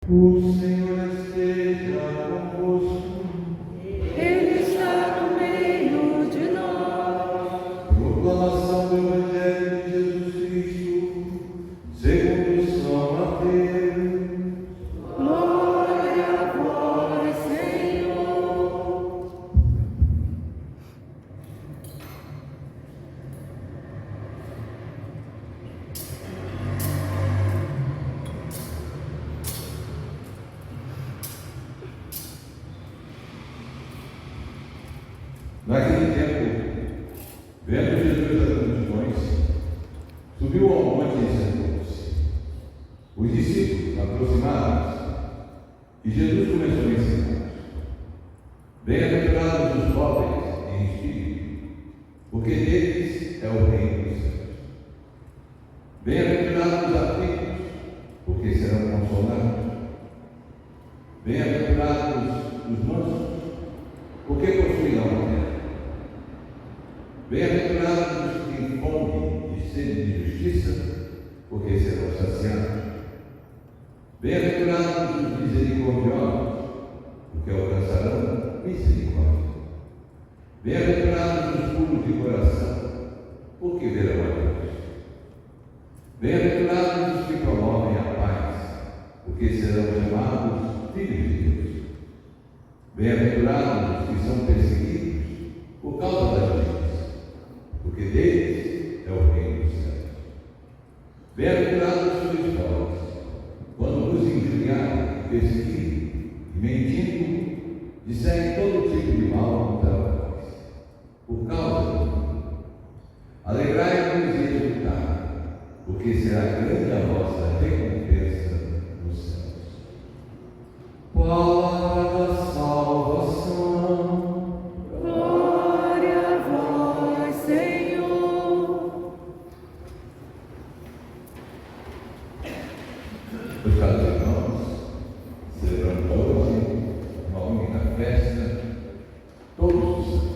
O Senhor esteja convosco. Ele está no meio de nós. Proclamação do Evangelho de Jesus Cristo, segundo São Mateus. Glória a vós, Senhor. Naquele tempo, vendo Jesus as multidões, subiu ao monte e sentou-se. Os discípulos aproximaram-se e Jesus começou a ensinar. Bem-aventurados os pobres em espírito, porque deles é o reino dos céus. Bem-aventurados os aflitos, porque serão consolados. Bem-aventurados os mansos, porque possuirão a terra. Bem-aventurados os que têm fome e sede de justiça, porque serão saciados. Bem-aventurados os misericordiosos, porque alcançarão misericórdia. Bem-aventurados os puros de coração, porque verão a Deus. Bem-aventurados os que promovem a paz, porque serão chamados filhos de Deus. Bem-aventurados os que são perseguidos por causa da justiça, porque deles é o reino dos céus. Bem-aventurados sois vós, quando vos injuriarem, perseguirem e mentindo, disserem todo tipo de mal contra vós, por causa do nome. Alegrai-vos e exultai, porque será grande a vossa recompensa nos céus. Palavra da salvação. Glória a vós, Senhor. Meus caros irmãos, celebramos hoje uma única festa, todos os santos.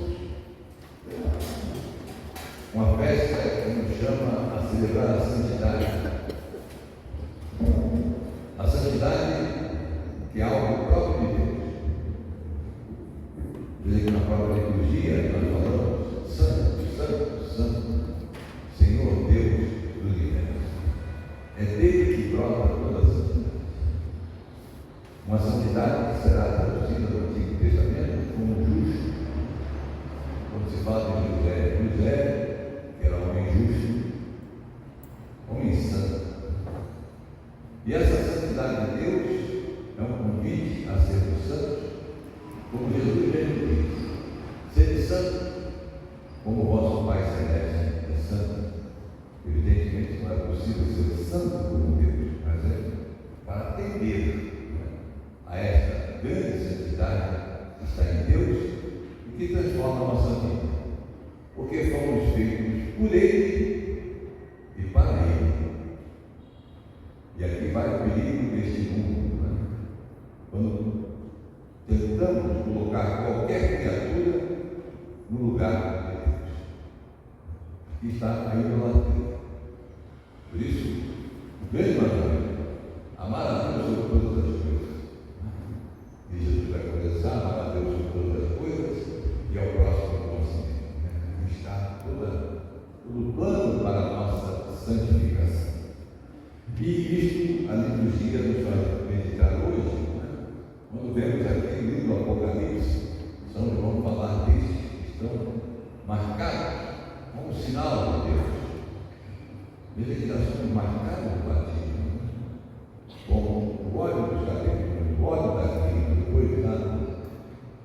Uma festa que nos chama a celebrar a santidade. A santidade que é algo próprio de Deus. Dizem que na própria liturgia nós falamos Santo, Santo, Santo, Senhor Deus do universo. É dele que brota toda a santidade. Uma santidade que será traduzida no Antigo Testamento como justo. Quando se fala de José, que era homem justo, homem santo. E essa santidade de Deus é um convite a sermos santos, como Jesus mesmo diz: sede santo, como o vosso Pai Celeste é santo. Evidentemente não é possível ser santo como Deus, mas é para atender a esta grande santidade que está em Deus e que transforma a nossa vida, porque fomos feitos por Ele e para Ele. E aqui vai o perigo deste mundo, né? Quando tentamos colocar qualquer criatura no lugar de Deus, que está a idolatria. Por isso, o grande mandamento: amar a Deus sobre todas as coisas. E Jesus vai começar a amar a Deus sobre todas as coisas e ao próximo como si mesmo. Está todo o plano para a nossa santificação. E isto a liturgia nos faz meditar hoje, né? Quando vemos aqui no livro do Apocalipse, São João falar destes que estão marcados como sinal de Deus. Veja que nós somos marcados no batismo, né? Com o óleo dos cabelos, o óleo da vida, depois lá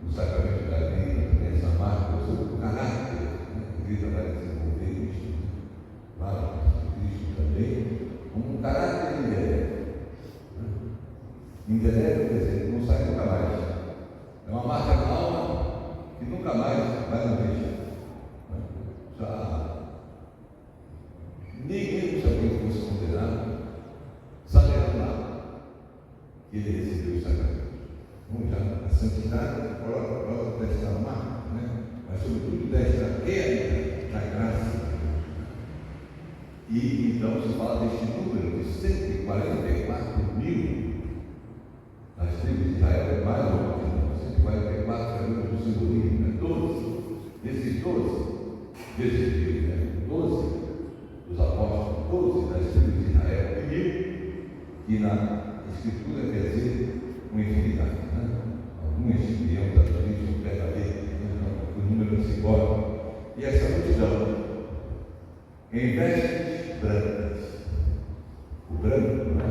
no sacramento da vida, tem essa marca sobre o caráter, né? A vida vai desenvolver isso, claro, Cristo também, como um caráter indelével. Indelével quer dizer que não sai nunca mais. É uma marca na alma que nunca mais vai morrer. Já ninguém, se alguém fosse condenado, saberá lá que ele recebeu o sacramento. Vamos já, a santidade coloca desta marca, né? Mas sobretudo desta realidade da graça de Deus. E então se fala deste número de 144 mil 12 desses, né? 12 dos apóstolos, 12 das tribos de Israel, que na Escritura quer dizer uma infinidade, né? Alguns iam traduzir o pé da letra, o número simbólico. E essa multidão, em vestes brancas, o branco, né?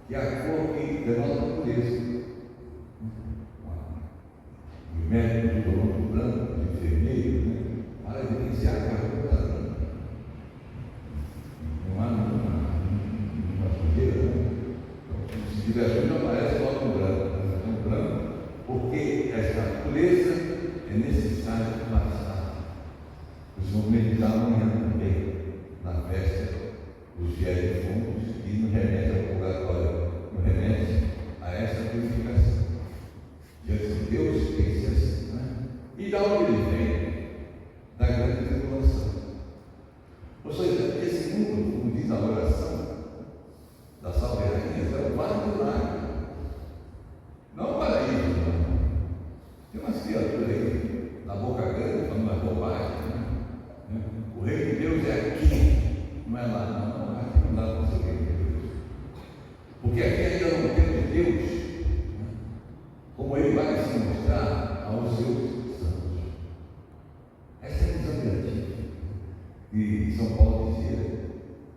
Que é a cor que denota a pureza. Os médicos do colombo branco, os enfermeiros, né? Para evidenciar que a roupa está branca. Não há nenhuma sujeira, né? Então, se tiver sujo, aparece logo um branco. Um branco, porque esta pureza é necessária para passar os momentos da manhã também, na festa dos fiéis defuntos, e no remédio ao purgatório, no remédio a essa purificação. Diante de Deus, tem que ser assim, né? E da onde ele vem? Da grande tribulação. Ou seja, esse mundo, como diz a oração da Salve Rainha, é o vale do lago. Não o paraíso, não. Tem umas criaturas aí, na boca grande, falando uma bobagem, né? O reino de Deus é aqui, não é lá, não. Aqui não dá para ser o reino de Deus. Porque aqui ainda não temos Deus, né? Como ele vai se mostrar aos seus santos. Essa é a visão negativa. E São Paulo dizia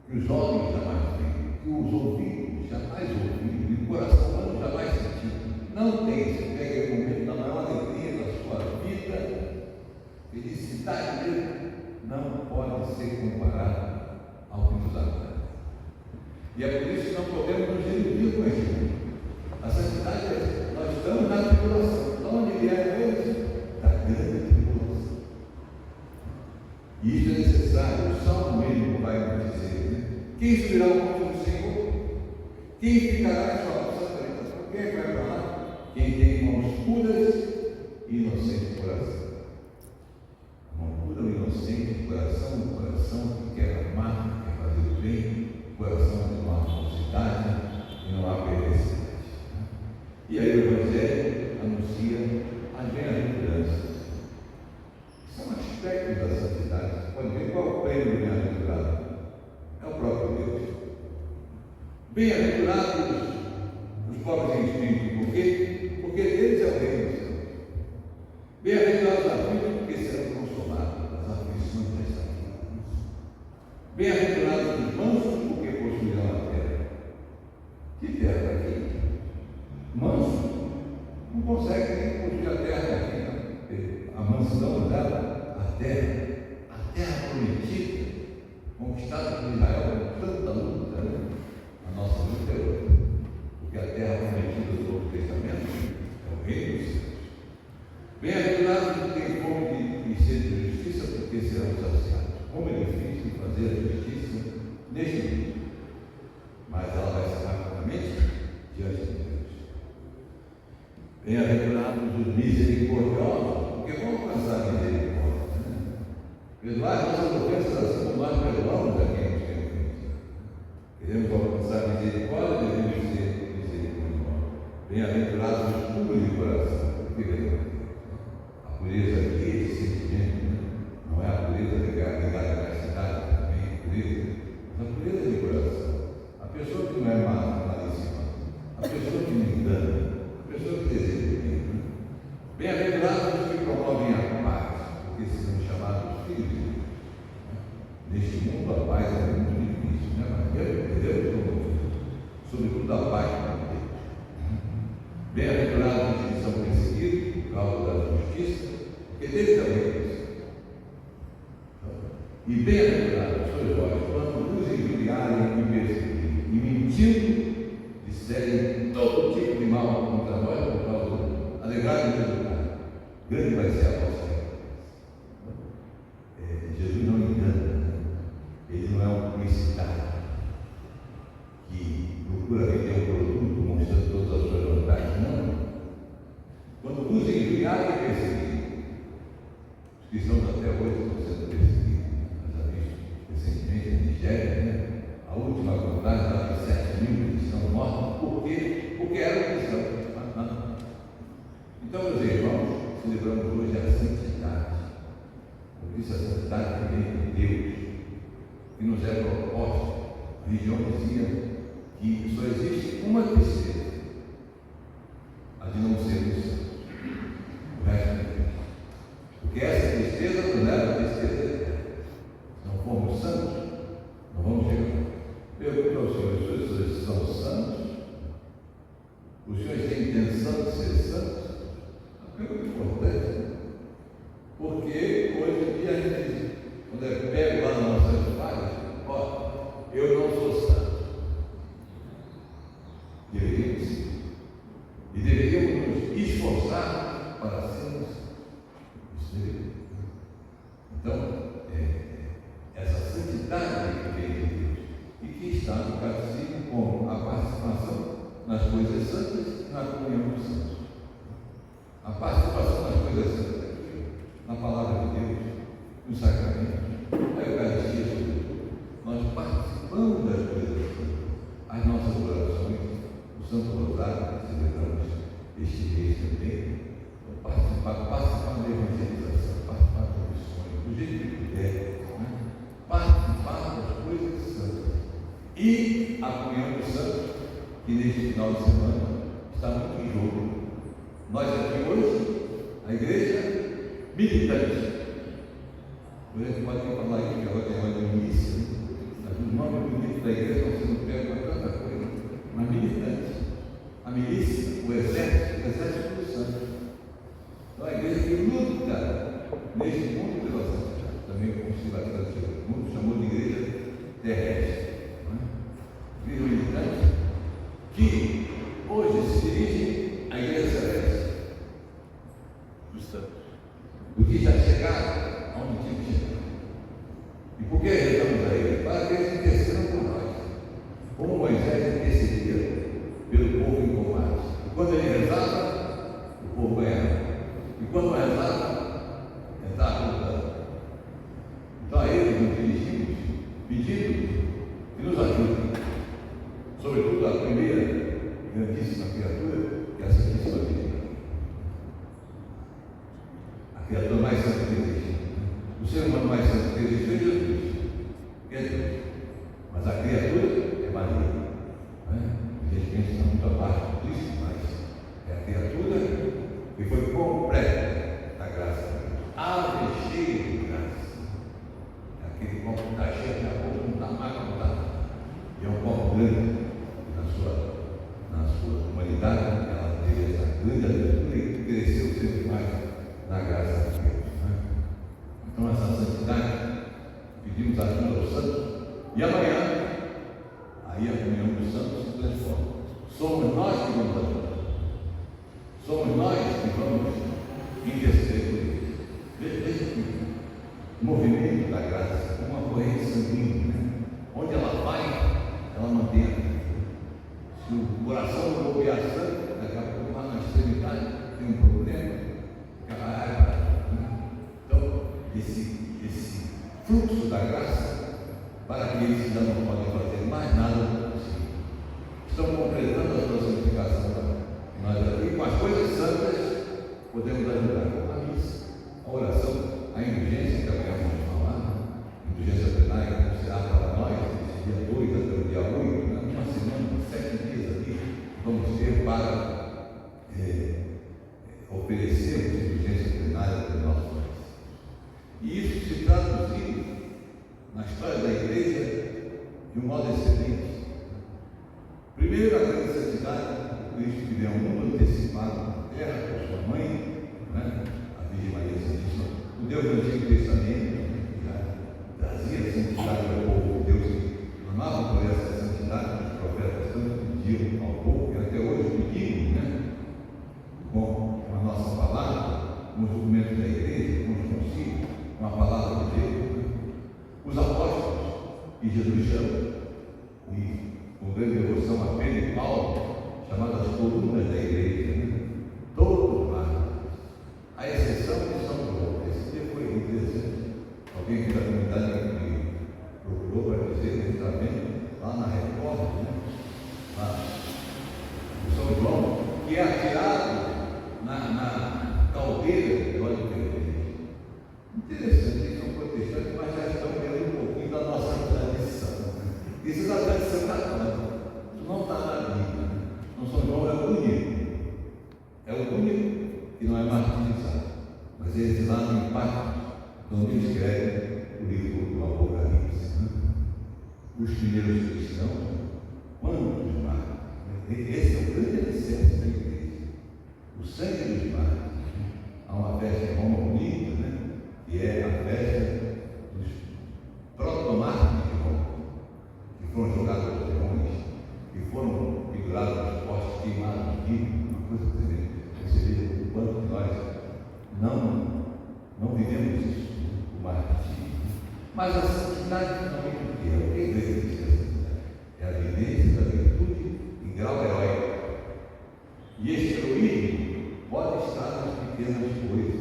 que os olhos jamais veem, que os ouvidos jamais ouviram, e o coração humano jamais sentiu. Não tem, você pega o momento da maior alegria da sua vida, felicidade mesmo, não pode ser comparado ao que nos agrada. E é por isso que não podemos nos iludir com esse mundo. A santidade é, nós estamos na tribulação. De onde vier eles? Da grande tribulação. E isso é necessário. O Salmo mesmo vai nos dizer, né? Quem subirá ao monte do Senhor? Quem ficará em sua santa habitação? Quem vai para lá? Quem tem mãos puras e inocente coração. Mão pura e inocente coração, um coração que quer amar, que quer fazer o bem, coração de uma falsidade e não há perversidade. E aí o Evangelho anuncia as bem-aventuranças. São aspectos da santidade. Você pode ver qual é o prêmio do bem-aventurado. É o próprio Deus. Bem-aventurados os pobres em espírito. Por quê? Porque deles é o reino do céu. Bem-aventurados os aflitos, porque serão consolados nas aflições desta vida. Bem-aventurados os mansos, porque possuirão a terra. Que terra aqui? Manso não consegue nem possuir a terra aqui. A mansidão dela, a terra prometida, conquistada por Israel com tanta luta, né? A nossa luta é outra. Porque a terra prometida do Novo Testamento é o reino dos céus. Bem-aventurados que têm fome e sede de justiça, porque serão saciados. Como é difícil fazer a justiça neste mundo, mas ela vai ser rapidamente diante de Deus. Bem-aventurados os misericordiosos, porque vão alcançar a misericórdia, né? Perdoar nossas ofensas assim como nós perdoamos a quem nos tem ofendido. Queremos alcançar a misericórdia, devemos ser misericordiosos. Bem-aventurados os puros de coração, porque a pureza aqui é esse sentimento, né? Não é a pureza ligada à castidade, também é pureza, mas a pureza de coração. A pessoa que não é malíssima, a pessoa que não engana, a pessoa que deseja o bem, né? Bem-aventurados os que promovem a paz, porque serão chamados filhos de Deus. Neste mundo a paz é muito difícil, né? Mas Deus promoveu, sobretudo a paz com Deus. Bem-aventurados os que são perseguidos por causa da justiça, porque deles é o reino. E bem-aventurados sois vós, quando vos injuriarem e perseguirem, e mentindo, disserem todo tipo de mal contra nós por causa do alegrai-vos do lugar. Grande vai ser a vossa recompensa. Jesus não engana, ele não é um publicitário que procura vender um produto mostrando todas as suas vantagens. Não. Quando vos injuriarem e perseguirem, os cristãos até hoje estão sendo perseguidos. Nós já vimos recentemente a Nigéria, né? A última contagem lá de 7 mil cristãos mortos. Por quê? Porque eram cristãos. Então, meus irmãos, celebramos hoje a Santa também com Deus, que nos é proposta. A religião dizia que só existe uma tristeza, a de não sermos santos. O resto é Deus. Porque essa tristeza nos leva a tristeza eterna. Se não formos santos, não vamos chegar. Pergunto ao Senhor: os senhores são santos? Os senhores têm intenção de ser santos? A pergunta é importante. Porque hoje em dia a gente, quando eu pego lá na nossa falhas, ó, eu não sou santo. Deveríamos ser. E deveríamos nos esforçar para sermos. Isso deveria. Então, essa santidade que vem de Deus e que está no catecismo como a participação nas coisas santas e na comunhão dos santos. A participação nas coisas santas, na palavra de Deus, no sacramento, na Eucaristia, sobretudo, nós participamos das coisas santas. As nossas orações, o Santo Rosário, que celebramos este mês também, participar da evangelização, participar das missões, do jeito que puder, né? Participar das coisas santas. E a comunhão dos santos, que neste final de semana está muito em jogo. Nós aqui hoje, a igreja militante. Você pode falar isso, que agora tem uma milícia, né? Os nomes bonitos da igreja estão sendo pegos para tanta coisa. Mas militante, a milícia, o exército dos santos. Então a igreja que luta neste mundo pela santidade. Também como se vai trazer. O mundo chamou de igreja terrestre. Igreja militante, que hoje se dirige à igreja celeste dos santos, do que já chegaram aonde tinha que chegar. E por que rezamos a ele? Para que eles intercedam por nós, como Moisés intercedia pelo povo em combate. E quando ele rezava, o povo ganhava. E quando rezava, estava lutando. Então a eles nos dirigimos pedindo que nos ajudem. Sobretudo a primeira grandíssima criatura, que é a Santíssima Virgem. A criatura mais santa que existe. O ser humano mais santo que existe é Jesus. É Deus. Mas a criatura é Maria. A gente pensa muito abaixo disso, mas é a criatura que foi completa da graça de Deus. Ave cheia de graça. É aquele copo que está cheio, daqui a pouco não está mais, não está. E é um copo grande. Na sua humanidade, ela teve essa grande abertura e cresceu sempre mais na graça de Deus. Então, essa santidade, pedimos ajuda aos santos, e amanhã, aí a comunhão dos santos se transforma. Somos nós que vamos ajudar, somos nós que vamos interceder por eles. Veja que o movimento da graça, uma corrente sanguínea, onde ela vai, ela mantém a vida. Se o coração não bloquear sangue, daqui a pouco lá na extremidade tem um problema, então esse fluxo da graça, para aqueles que já não podem fazer mais nada possível, estão completando a sua santificação. Nós aqui, com as coisas santas, podemos ajudar a missa, a oração, a indulgência, que amanhã vamos falar, indulgência plenária, que será para nós, esse dia 2 até o dia 8, uma semana, 7 dias aqui, vamos ter para oferecer indulgência plenária para os nossos pais. E isso se traduziu na história da igreja de um modo excelente. Primeiro, a grande santidade do Cristo que veio ao mundo antecipado na terra por sua mãe, a Virgem Maria Santíssima, o Deus do Antigo Testamento, que já trazia a santidade ao povo de Deus, que clamavam por essa santidade que os profetas tanto pediam ao povo, e até hoje pedimos, com a nossa palavra, com os documentos da igreja, com os concílios, com a palavra de Deus, os apóstolos que Jesus chama, e com grande devoção a Pedro e Paulo, chamadas colunas da igreja, todos lá, a exceção de São João. Esse dia foi interessante. Alguém aqui da comunidade me procurou para dizer que está vendo lá na Record, lá o São João, que é atirado na caldeira do óleo de Interessante, eles são protestantes, mas já você está falando. Isso não está na Bíblia. Então, São João é o único que não é martirizado, mas ele diz lá no impacto, quando ele escreve o livro do Apocalipse. Os primeiros cristãos, quantos mártires? Esse é o grande alicerce da igreja. O sangue dos mártires. Há uma festa em Roma bonita, que é a festa dos protomártires de Roma, que foram jogados aos leões, que foram figurados nos postes queimados vivos, uma coisa tremenda. Você vê o quanto nós não vivemos isso, o martírio. Mas a santidade finalmente o que é? O que a igreja diz que é a santidade? É a vivência da virtude em grau heróico. E este heroísmo pode estar nas pequenas coisas.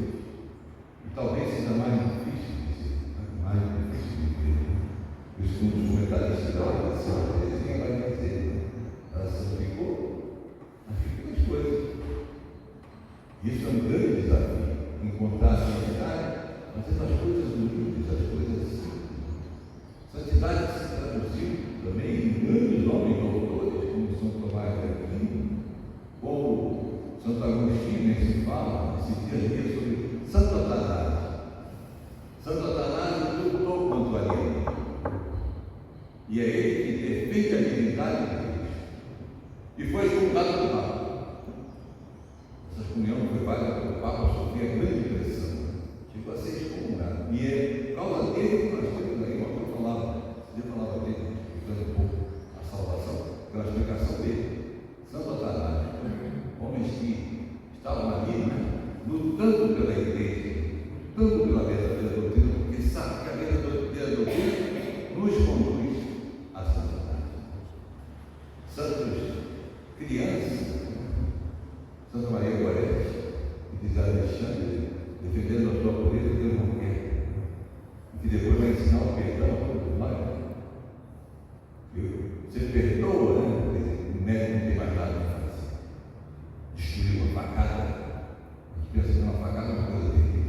E talvez seja mais difícil de dizer, mais difícil de ver. Os comentaristas da oração, Teresinha vai dizer, ela santificou nas pequenas coisas. Isso é um grande desafio, encontrar a santidade, fazendo as coisas humildes, as coisas simples. Santidade se traduziu também em grandes homens doutores, como São Tomás de Aquino, como Santo Agostinho, se fala, nesse dia a dia, sobre Santo Atanásio. Santo Atanásio lutou contra a lei. E é ele que defende a divindade de Deus. E foi excomungado pelo Papa. Essa comunhão foi válida pelo Papa, sofria grande pressão. Chegou a ser excomungado. E é por causa dele que nós temos aí, uma coisa falava, eu falava dele, explicando um pouco a salvação, pela explicação dele. Santo Atanásio, homens que estavam ali, lutando pela igreja, lutando pela verdadeira doutrina, porque sabe que a verdadeira doutrina nos conduz à santidade. Santos crianças, Santa Maria Gorete, que diz a Alexandre, defendendo a sua pureza, Deus não quer, e que depois vai ensinar o perdão a todos nós. Você perdoa, o médico não tem mais nada para fazer. Destruiu uma facada, a gente pensa que uma facada é uma coisa terrível.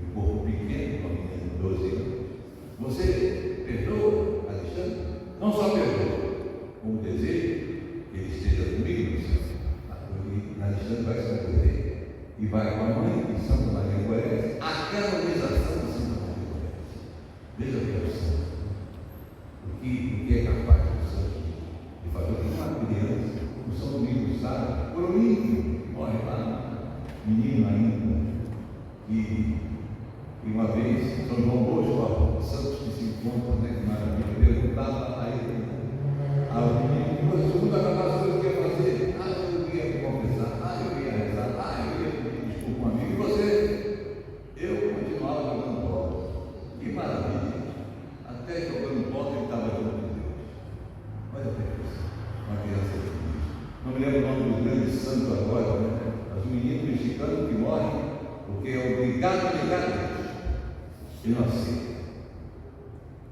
Um corpo pequeno, uma menina de 12 anos. Você perdoa, Alexandre? Não só perdoa, como deseja que ele esteja comigo no céu. Alexandre vai se converter e vai com a mãe de Santa Maria Gorete à canonização de Santa Maria Gorete. Veja que é o santo. O que é capaz do santo de fazer uma criança, o São Domingos sabe, por um ímpio que morre lá, menino ainda, e uma vez São João Bosco, santos que se encontram, que maravilha, perguntava a ele, ao menino, segundo a gravação que ia fazer, eu ia confessar, eu ia rezar, eu ia pedir desculpa a um amigo, e você, eu continuava jogando bola. Que maravilha! Até jogando bola ele estava junto de Deus. Olha que coisa, uma criança feliz. Não me lembro o nome do grande santo agora, mas um menino mexicano que morre porque é obrigado a negar a Deus. Ele não aceita.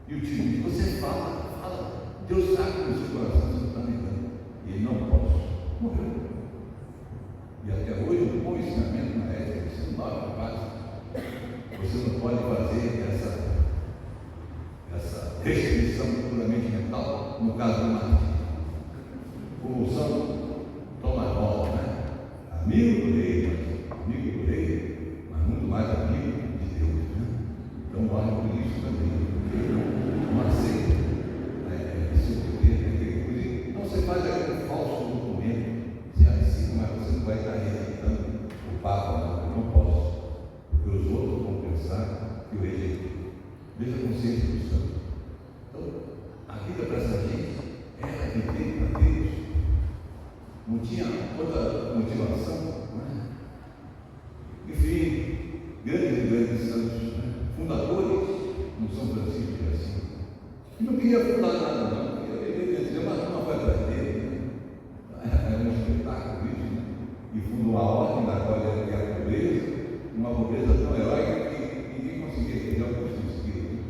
E o tio diz, você fala, Deus sabe que no seu coração você está negando. E ele não pode. Morreu. E até hoje o bom ensinamento na ética, você não dá paz. Você não pode fazer essa restrição puramente mental, no caso do martírio. Como São Tomás Moro, amigo do rei, mas muito mais amigo de Deus. Então morre por isso também, porque não aceita esse poder, não se faz aquele falso documento, se assina, mas você não vai estar rejeitando o Papa, eu não posso, porque os outros vão pensar que eu rejeitei. Veja a consciência do santo. Então, a vida para essa gente era viver para Deus. Não tinha outra motivação. Enfim, grandes santos, fundadores no São Francisco de Assis. E não queria fundar nada, não. Queria dizer, mas não vai atrás dele. Era um espetáculo isso, E fundou uma ordem da qual ele era a pobreza, uma pobreza tão heróica que ninguém conseguia entender o custo do espírito.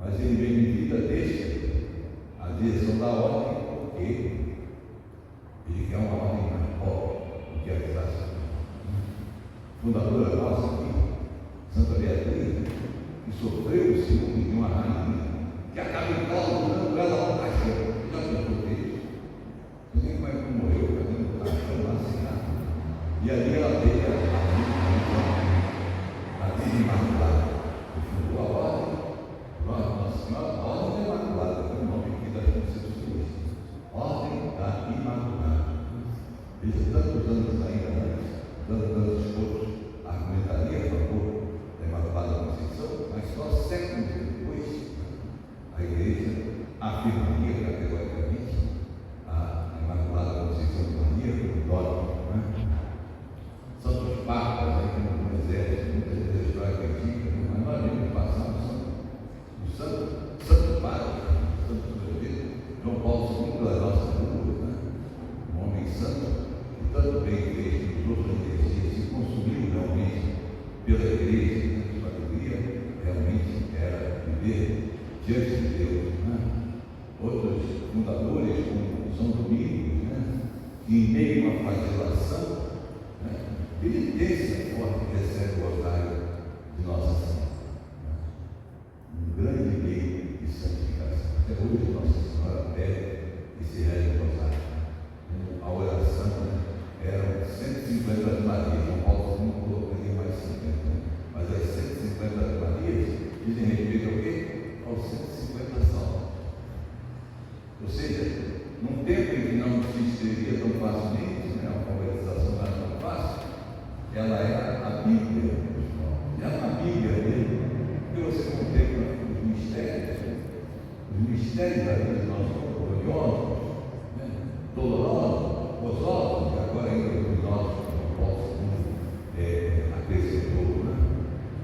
Mas ele veio em vida, deixa a direção da ordem, porque ele quer uma ordem mais pobre do que a desastre. Fundadora nossa aqui, Santa Beatriz, que sofreu o ciúme de uma rainha, que acaba encausando ela ao caixão. já pensou isso? Ninguém como é que morreu, fazendo um caixão lá sem nada. E ali ela teve a vida imaculada. A ordem, Nossa Senhora, a ordem da Imaculada, foi o nome aqui da Concepção. Ordem da Imaculada. Veja, tantos anos ainda antes, dando esforços, argumentaria a favor da Imaculada Conceição, mas só séculos depois a Igreja afirmaria categoricamente a Imaculada Conceição de Maria como dogma. Santos Papas, aí que no exército, muitas vezes a história critica, mas nós mesmos passamos o Santo Papa, Santo João Paulo II da nossa rua, um homem santo, que tanto bem fez nos outros heresias, se consumiu realmente pela Igreja, sua alegria realmente era viver diante de Deus. Outros fundadores, como São Domingos, que em meio a uma flagelação, penitência forte, recebe o rosário de Nossa Senhora. Um grande meio de santificação. Até hoje Nossa Senhora pede e se reza o rosário. A oração eram 150 de Maria. João Paulo II colocaria mais 50, mas as 150 de Maria dizem respeito ao quê? Aos 150 salmos. Ou seja, num tempo em que não se escrevia tão facilmente, a alfabetização não era tão fácil, ela era a Bíblia, era uma Bíblia mesmo, porque você contempla os mistérios da vida de nós, gloriosos, dolorosos, gozosos, e agora ainda os nossos, que não posso acrescentou.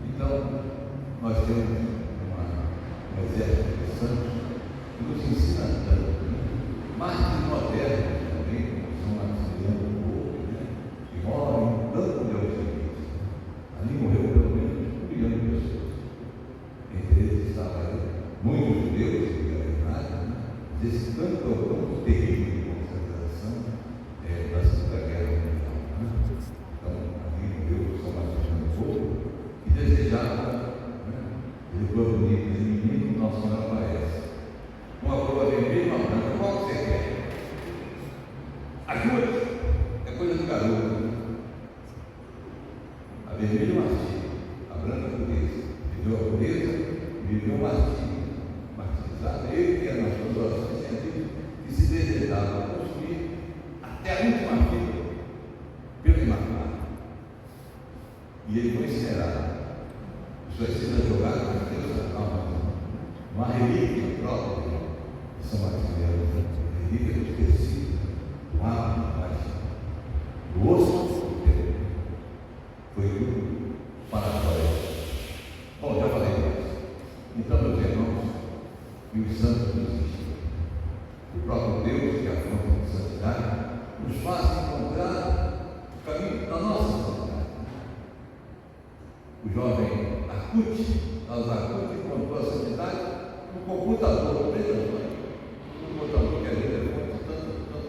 Então, nós temos um exército de santos que nos ensina tanto, mártires modernos também, como São Maximiliano do Porto, que morrem tanto de Auschwitz. Ali morreu pelo menos 1 milhão de pessoas. Entre eles estava aí muitos judeus que guerrearam, esse tanto é o campo terrível de concentração da Segunda Guerra Mundial. Então, ali morreu São Maximiliano do Porto, e desejava, ele foi bonito, ele menino, Nossa Senhora aparece. Uma coroa vermelha e uma branca, qual que você quer? Ajude! É coisa do garoto. A vermelha é o martírio, a branca é a pureza. Viveu a pureza e viveu o martírio. Martirizado, ele que era nas suas orações científicas, que se desejava consumir até a última vida pelo Imaculado. E ele foi incinerado. Suas cinzas jogadas na Deus da calma. Uma relíquia própria de São Maximiliano, relíquia do esquecido, do hábito, do osso do tempo. Foi tudo para a floresta. Bom, já falei disso. Então, meus irmãos, e os santos nos ensinam. O próprio Deus, que é a fonte de santidade, nos faz encontrar o caminho da nossa santidade. O jovem Acuti encontrou a santidade no computador, veja só. No computador que a gente levou tanto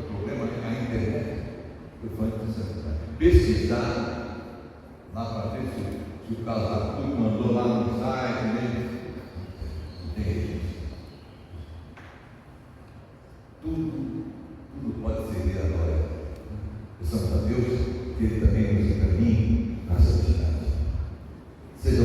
problema na internet, foi fonte de santidade. Pesquisar lá para ver se o Carlos Acuti mandou lá no site dele. Não tem registro. Tudo pode servir a glória. Peçamos a Deus que Ele também nos encaminhe na santidade. Seja